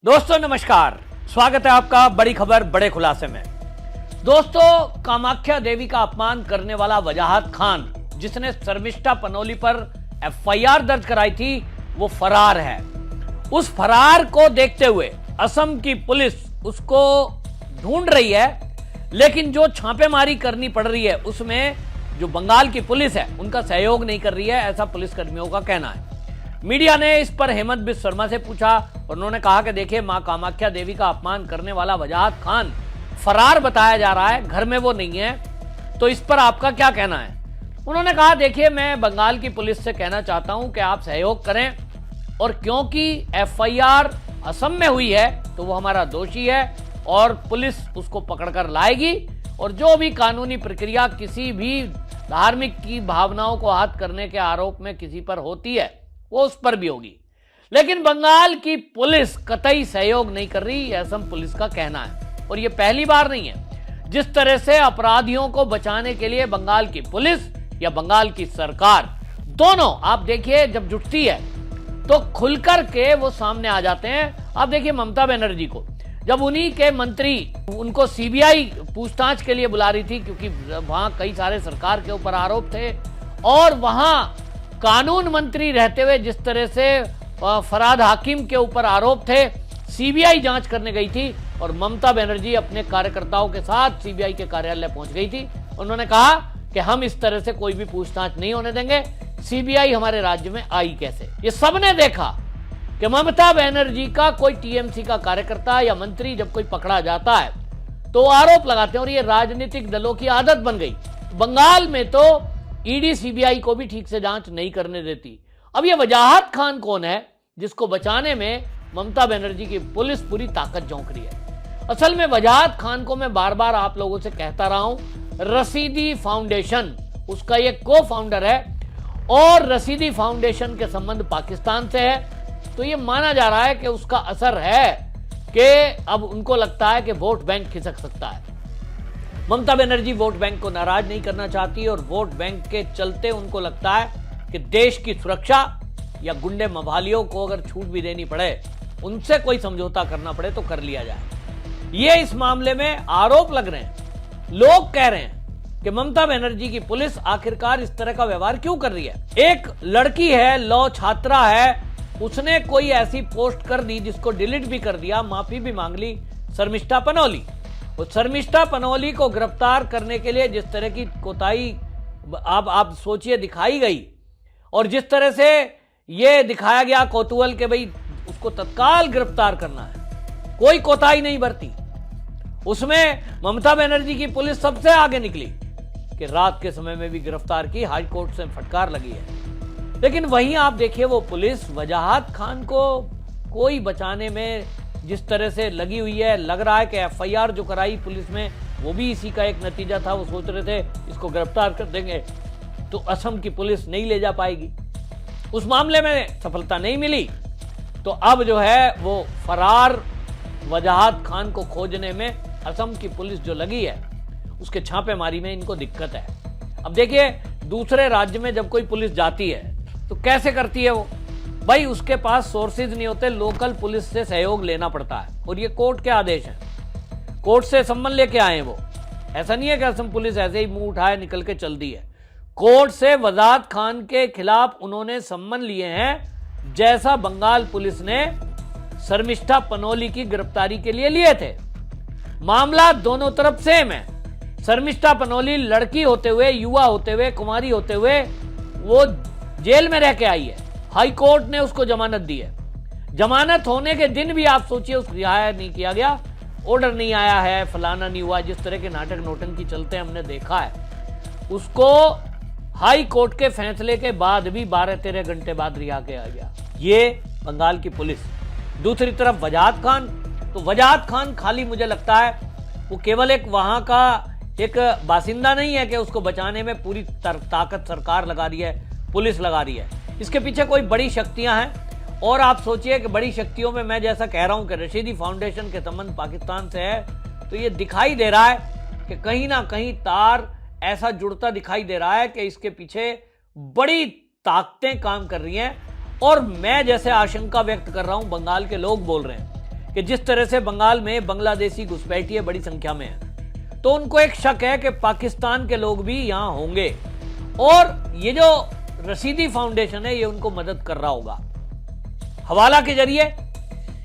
दोस्तों नमस्कार, स्वागत है आपका बड़ी खबर बड़े खुलासे में। दोस्तों, कामाख्या देवी का अपमान करने वाला वजाहत खान, जिसने शर्मिष्ठा पनोली पर एफआईआर दर्ज कराई थी, वो फरार है। उस फरार को देखते हुए असम की पुलिस उसको ढूंढ रही है, लेकिन जो छापेमारी करनी पड़ रही है उसमें जो बंगाल की पुलिस है उनका सहयोग नहीं कर रही है, ऐसा पुलिसकर्मियों का कहना है। मीडिया ने इस पर हेमंत बिस्व शर्मा से पूछा और उन्होंने कहा कि देखिए, मां कामाख्या देवी का अपमान करने वाला वजाहत खान फरार बताया जा रहा है, घर में वो नहीं है, तो इस पर आपका क्या कहना है। उन्होंने कहा, देखिए, मैं बंगाल की पुलिस से कहना चाहता हूं कि आप सहयोग करें, और क्योंकि एफआईआर असम में हुई है तो वो हमारा दोषी है और पुलिस उसको पकड़कर लाएगी, और जो भी कानूनी प्रक्रिया किसी भी धार्मिक की भावनाओं को आहत करने के आरोप में किसी पर होती है वो उस पर भी होगी। लेकिन बंगाल की पुलिस कतई सहयोग नहीं कर रही, असम पुलिस का कहना है। और ये पहली बार नहीं है। जिस तरह से अपराधियों को बचाने के लिए बंगाल की पुलिस या बंगाल की सरकार, दोनों आप देखिए, जब जुटती है तो खुलकर के वो सामने आ जाते हैं। आप देखिए ममता बनर्जी को, जब उन्हीं के मंत्री उनको सीबीआई पूछताछ के लिए बुला रही थी, क्योंकि वहां कई सारे सरकार के ऊपर आरोप थे, और वहां कानून मंत्री रहते हुए जिस तरह से फरहाद हाकिम के ऊपर आरोप थे, सीबीआई जांच करने गई थी और ममता बनर्जी अपने कार्यकर्ताओं के साथ सीबीआई के कार्यालय पहुंच गई थी। उन्होंने कहा कि हम इस तरह से कोई भी पूछताछ नहीं होने देंगे, सीबीआई हमारे राज्य में आई कैसे। ये सबने देखा कि ममता बनर्जी का कोई टीएमसी का कार्यकर्ता या मंत्री जब कोई पकड़ा जाता है तो आरोप लगाते हैं, और ये राजनीतिक दलों की आदत बन गई। बंगाल में तो ईडी सीबीआई को भी ठीक से जांच नहीं करने देती। अब ये वजाहत खान कौन है जिसको बचाने में ममता बनर्जी की पुलिस पूरी ताकत झोंक रही है। असल में वजाहत खान को मैं बार बार आप लोगों से कहता रहा हूं, रसीदी फाउंडेशन उसका ये को फाउंडर है, और रसीदी फाउंडेशन के संबंध पाकिस्तान से है, तो ये माना जा रहा है कि उसका असर है कि अब उनको लगता है कि वोट बैंक खिसक सकता है। ममता बनर्जी वोट बैंक को नाराज नहीं करना चाहती, और वोट बैंक के चलते उनको लगता है कि देश की सुरक्षा या गुंडे मवालियों को अगर छूट भी देनी पड़े, उनसे कोई समझौता करना पड़े तो कर लिया जाए। ये इस मामले में आरोप लग रहे हैं। लोग कह रहे हैं कि ममता बनर्जी की पुलिस आखिरकार इस तरह का व्यवहार क्यों कर रही है। एक लड़की है, लॉ छात्रा है, उसने कोई ऐसी पोस्ट कर दी जिसको डिलीट भी कर दिया, माफी भी मांग ली, शर्मिष्ठा पनोली। शर्मिष्ठा पनोली को गिरफ्तार करने के लिए जिस तरह की कोताही आप सोचिए दिखाई गई, और जिस तरह से यह दिखाया गया कौतूहल के भाई उसको तत्काल गिरफ्तार करना है, कोई कोताही नहीं बरती। उसमें ममता बनर्जी की पुलिस सबसे आगे निकली कि रात के समय में भी गिरफ्तार की, हाई कोर्ट से फटकार लगी है। लेकिन वहीं आप देखिए वो पुलिस वजाहत खान को कोई बचाने में जिस तरह से लगी हुई है, लग रहा है कि एफआईआर जो कराई पुलिस में वो भी इसी का एक नतीजा था। वो सोच रहे थे इसको गिरफ्तार कर देंगे तो असम की पुलिस नहीं ले जा पाएगी, उस मामले में सफलता नहीं मिली, तो अब जो है वो फरार वजाहत खान को खोजने में असम की पुलिस जो लगी है उसके छापेमारी में इनको दिक्कत है। अब देखिए, दूसरे राज्य में जब कोई पुलिस जाती है तो कैसे करती है वो, भाई उसके पास सोर्सेज नहीं होते, लोकल पुलिस से सहयोग लेना पड़ता है, और ये कोर्ट के आदेश हैं, कोर्ट से सम्मन लेके आए हैं वो। ऐसा नहीं है कि असम पुलिस ऐसे ही मुंह उठाए निकल के चल दी है। कोर्ट से वजाहत खान के खिलाफ उन्होंने सम्मन लिए हैं, जैसा बंगाल पुलिस ने शर्मिष्ठा पनोली की गिरफ्तारी के लिए लिए थे। मामला दोनों तरफ सेम है। शर्मिष्ठा पनोली लड़की होते हुए, युवा होते हुए, कुमारी होते हुए वो जेल में रह के आई है। हाई कोर्ट ने उसको जमानत दी है। जमानत होने के दिन भी आप सोचिए उसको रिहाया नहीं किया गया, ऑर्डर नहीं आया है, फलाना नहीं हुआ, जिस तरह के नाटक नौटंकी चलते हमने देखा है। उसको हाई कोर्ट के फैसले के बाद भी 12-13 घंटे बाद रिहा किया गया। ये बंगाल की पुलिस। दूसरी तरफ वजाहत खान, तो वजाहत खान खाली मुझे लगता है वो केवल एक वहां का एक बासिंदा नहीं है कि उसको बचाने में पूरी ताकत सरकार लगा रही है, पुलिस लगा रही है। इसके पीछे कोई बड़ी शक्तियां हैं, और आप सोचिए कि बड़ी शक्तियों में मैं जैसा कह रहा हूं कि रशीदी फाउंडेशन के संबंध पाकिस्तान से है, तो ये दिखाई दे रहा है कि कहीं ना कहीं तार ऐसा जुड़ता दिखाई दे रहा है कि इसके पीछे बड़ी ताकतें काम कर रही हैं। और मैं जैसे आशंका व्यक्त कर रहा हूं, बंगाल के लोग बोल रहे हैं कि जिस तरह से बंगाल में बांग्लादेशी घुसपैठिए बड़ी संख्या में है, तो उनको एक शक है कि पाकिस्तान के लोग भी यहां होंगे और ये जो रशीदी फाउंडेशन है ये उनको मदद कर रहा होगा, हवाला के जरिए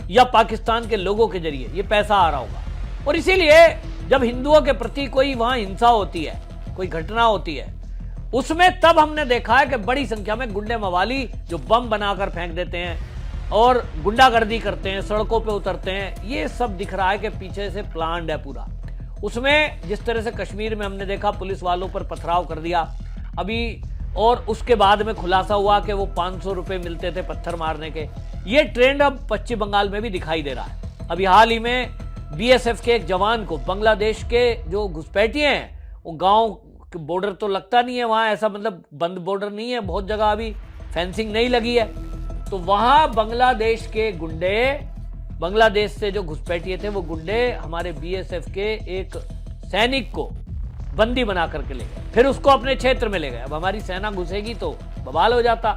या पाकिस्तान के लोगों के जरिए ये पैसा आ रहा होगा। और इसीलिए जब हिंदुओं के प्रति कोई वहां हिंसा होती है, कोई घटना होती है, उसमें तब हमने देखा है कि बड़ी संख्या में गुंडे मवाली जो बम बनाकर फेंक देते हैं और गुंडागर्दी करते हैं, सड़कों पे उतरते हैं, ये सब दिख रहा है कि पीछे से प्लान्ड है पूरा। उसमें जिस तरह से कश्मीर में हमने देखा पुलिस वालों पर पथराव कर दिया अभी, और उसके बाद में खुलासा हुआ कि वो 500 रुपए मिलते थे पत्थर मारने के, ये ट्रेंड अब पश्चिम बंगाल में भी दिखाई दे रहा है। अभी हाल ही में बीएसएफ के एक जवान को बांग्लादेश के जो घुसपैठिए हैं, वो गांव के बॉर्डर तो लगता नहीं है वहां, ऐसा मतलब बंद बॉर्डर नहीं है, बहुत जगह अभी फेंसिंग नहीं लगी है, तो वहां बांग्लादेश के गुंडे, बांग्लादेश से जो घुसपैठिए थे वो गुंडे हमारे बीएसएफ के एक सैनिक को बंदी बना करके ले गए, फिर उसको अपने क्षेत्र में ले गए। अब हमारी सेना घुसेगी तो बवाल हो जाता।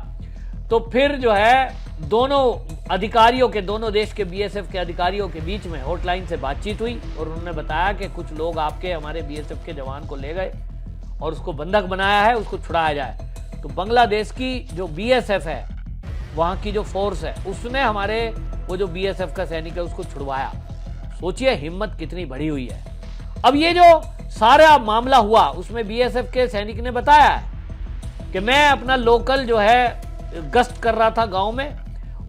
तो फिर जो है दोनों अधिकारियों के, दोनों देश के बीएसएफ के अधिकारियों के बीच में हॉटलाइन से बातचीत हुई और उन्होंने बताया कि कुछ लोग आपके हमारे बीएसएफ के जवान को ले गए और उसको बंधक बनाया है, उसको छुड़ाया जाए। तो बांग्लादेश की जो बीएसएफ है, वहां की जो फोर्स है, उसने हमारे वो जो बीएसएफ का सैनिक है उसको छुड़वाया। सोचिए हिम्मत कितनी बढ़ी हुई है। अब ये जो सारा मामला हुआ उसमें बीएसएफ के सैनिक ने बताया है कि मैं अपना लोकल जो है गश्त कर रहा था गांव में,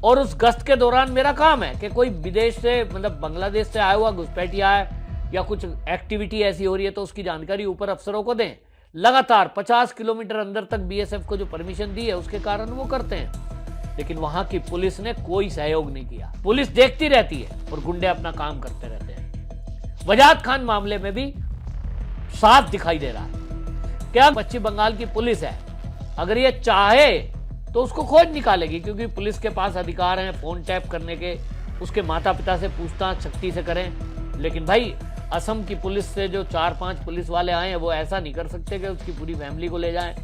और उस गश्त के दौरान मेरा काम है कि कोई विदेश से, मतलब बांग्लादेश से आया हुआ घुसपैठिया है या कुछ एक्टिविटी ऐसी हो रही है तो उसकी जानकारी ऊपर अफसरों को दें। लगातार 50 किलोमीटर अंदर तक बीएसएफ को जो परमिशन दी है उसके कारण वो करते हैं, लेकिन वहां की पुलिस ने कोई सहयोग नहीं किया। पुलिस देखती रहती है और गुंडे अपना काम करते रहते हैं। वजाहत खान मामले में भी साफ दिखाई दे रहा है। क्या पश्चिम बंगाल की पुलिस है, अगर ये चाहे तो उसको खोज निकालेगी, क्योंकि पुलिस के पास अधिकार हैं फोन टैप करने के, उसके माता पिता से पूछताछ सख्ती से करें। लेकिन भाई असम की पुलिस से जो 4-5 पुलिस वाले आए हैं वो ऐसा नहीं कर सकते कि उसकी पूरी फैमिली को ले जाएं,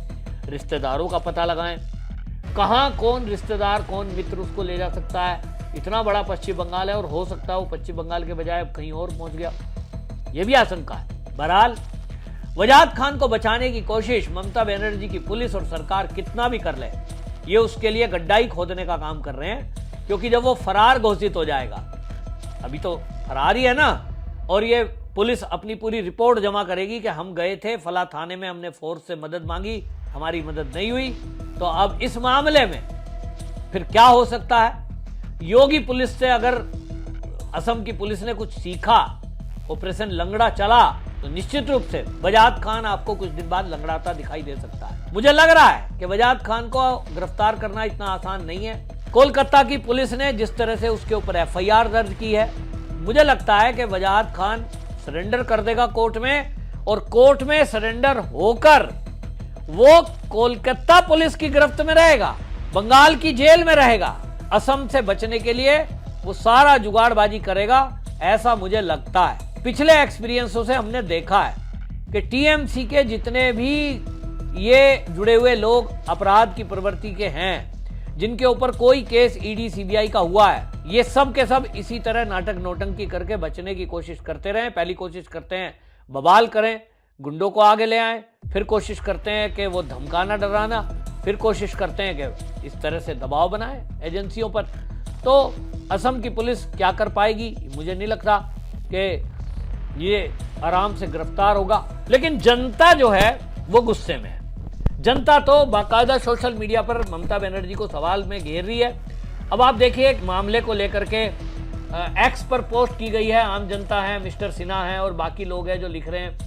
रिश्तेदारों का पता लगाएं, कहां कौन रिश्तेदार कौन मित्र उसको ले जा सकता है। इतना बड़ा पश्चिम बंगाल है और हो सकता है वो पश्चिम बंगाल के बजाय अब कहीं और पहुंच गया, ये भी आशंका है। बहरहाल वजाहत खान को बचाने की कोशिश ममता बनर्जी की पुलिस और सरकार कितना भी कर ले, ये उसके लिए गड्ढा ही खोदने का काम कर रहे हैं, क्योंकि जब वो फरार घोषित हो जाएगा, अभी तो फरार ही है ना, और ये पुलिस अपनी पूरी रिपोर्ट जमा करेगी कि हम गए थे फला थाने में, हमने फोर्स से मदद मांगी, हमारी मदद नहीं हुई, तो अब इस मामले में फिर क्या हो सकता है। योगी पुलिस से अगर असम की पुलिस ने कुछ सीखा, ऑपरेशन लंगड़ा चला, तो निश्चित रूप से वजाहत खान आपको कुछ दिन बाद लंगड़ाता दिखाई दे सकता है। मुझे लग रहा है कि वजाहत खान को गिरफ्तार करना इतना आसान नहीं है। कोलकाता की पुलिस ने जिस तरह से उसके ऊपर एफआईआर दर्ज की है, मुझे लगता है कि वजाहत खान सरेंडर कर देगा कोर्ट में, और कोर्ट में सरेंडर होकर वो कोलकाता पुलिस की गिरफ्त में रहेगा, बंगाल की जेल में रहेगा। असम से बचने के लिए वो सारा जुगाड़बाजी करेगा, ऐसा मुझे लगता है। पिछले एक्सपीरियंसों से हमने देखा है कि टीएमसी के जितने भी ये जुड़े हुए लोग अपराध की प्रवृत्ति के हैं, जिनके ऊपर कोई केस ईडी सीबीआई का हुआ है, ये सब के सब इसी तरह नाटक नौटंकी करके बचने की कोशिश करते रहे। पहली कोशिश करते हैं बवाल करें, गुंडों को आगे ले आएं, फिर कोशिश करते हैं कि वो धमकाना डराना, फिर कोशिश करते हैं कि इस तरह से दबाव बनाएं एजेंसियों पर। तो असम की पुलिस क्या कर पाएगी, मुझे नहीं लगता कि ये आराम से गिरफ्तार होगा। लेकिन जनता जो है वो गुस्से में है। जनता तो बाकायदा सोशल मीडिया पर ममता बनर्जी को सवाल में घेर रही है। अब आप देखिए एक मामले को लेकर के एक्स पर पोस्ट की गई है, आम जनता है, मिस्टर सिन्हा है और बाकी लोग हैं जो लिख रहे हैं,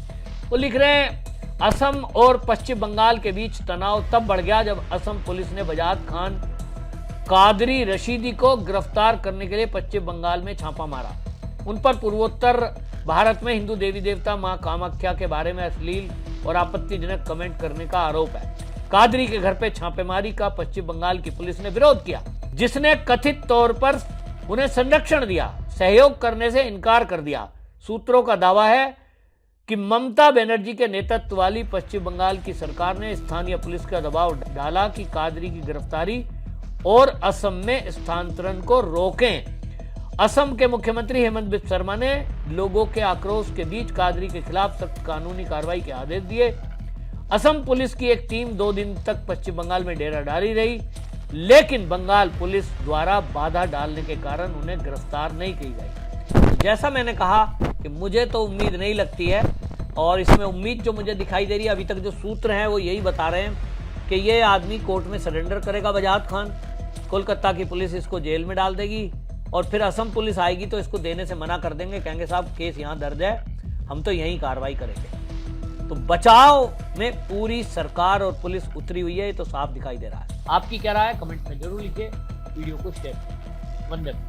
वो लिख रहे हैं असम और पश्चिम बंगाल के बीच तनाव तब बढ़ गया जब असम पुलिस ने वजाहत खान कादरी रशीदी को गिरफ्तार करने के लिए पश्चिम बंगाल में छापा मारा। उन पर पूर्वोत्तर भारत में हिंदू देवी देवता मां कामाख्या के बारे में अश्लील और आपत्तिजनक कमेंट करने का आरोप है। कादरी के घर पे छापेमारी का पश्चिम बंगाल की पुलिस ने विरोध किया, जिसने कथित तौर पर उन्हें संरक्षण दिया, सहयोग करने से इनकार कर दिया। सूत्रों का दावा है कि ममता बनर्जी के नेतृत्व वाली पश्चिम बंगाल की सरकार ने स्थानीय पुलिस का दबाव डाला कि कादरी की गिरफ्तारी और असम में स्थानांतरण को रोकें। असम के मुख्यमंत्री हेमंत बिस्वा शर्मा ने लोगों के आक्रोश के बीच कादरी के खिलाफ सख्त कानूनी कार्रवाई के आदेश दिए। असम पुलिस की एक टीम 2 दिन तक पश्चिम बंगाल में डेरा डाली रही, लेकिन बंगाल पुलिस द्वारा बाधा डालने के कारण उन्हें गिरफ्तार नहीं की गई। जैसा मैंने कहा कि मुझे तो उम्मीद नहीं लगती है, और इसमें उम्मीद जो मुझे दिखाई दे रही है, अभी तक जो सूत्र हैं वो यही बता रहे हैं कि ये आदमी कोर्ट में सरेंडर करेगा वजाहत खान, कोलकाता की पुलिस इसको जेल में डाल देगी, और फिर असम पुलिस आएगी तो इसको देने से मना कर देंगे, कहेंगे साहब केस यहाँ दर्ज है, हम तो यहीं कार्रवाई करेंगे। तो बचाव में पूरी सरकार और पुलिस उतरी हुई है, ये तो साफ दिखाई दे रहा है। आपकी क्या राय है कमेंट में जरूर लिखिए, वीडियो को शेयर करें। वंदे।